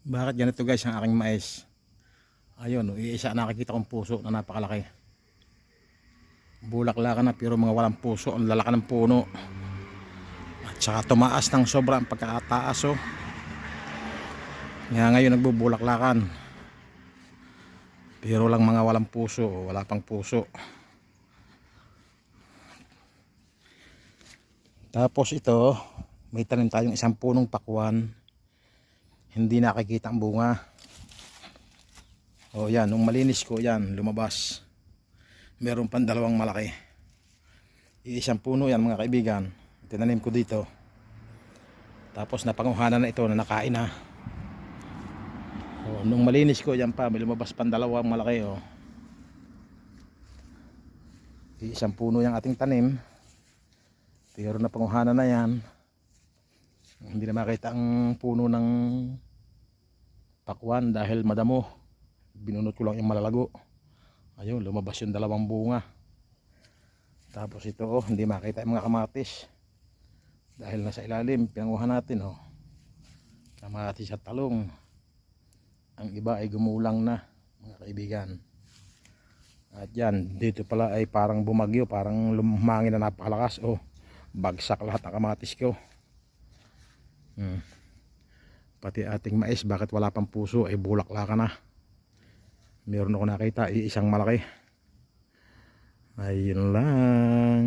Bakit ganito guys ang aking mais? Ayun, iisa nakikita kong puso na napakalaki. Bulaklakan na pero mga walang puso. Ang lalaki ng puno. At saka tumaas ng sobra ang pagkakataas oh. Kaya ngayon nagbubulaklakan. Pero lang mga walang puso, wala pang puso. Tapos ito, may tanim tayong isang punong pakwan. Hindi nakikita ang bunga. O yan, nung malinis ko yan, lumabas. Meron pang dalawang malaki. Iisang puno yan mga kaibigan. Tinanim ko dito. Tapos napanguhanan na ito na nakain na. O, nung malinis ko yan pa, may lumabas pang dalawang malaki o. Iisang puno yung ating tanim. Pero napanguhanan na yan. Hindi na makita ang puno ng pakwan dahil madamo. Binunot ko lang yung malalago. Ayun, lumabas yung dalawang bunga. Tapos ito oh, hindi makita yung mga kamatis. Dahil nasa ilalim, pinanguhan natin oh. Kamatis at talong. Ang iba ay gumulang na, mga kaibigan. At yan, dito pala ay parang bumagyo, parang lumangin na napakalakas oh. Bagsak lahat ng kamatis ko. Pati ating mais, bakit wala pang puso ay bulaklakan na. Meron ako nakita, isang malaki. Ayun lang.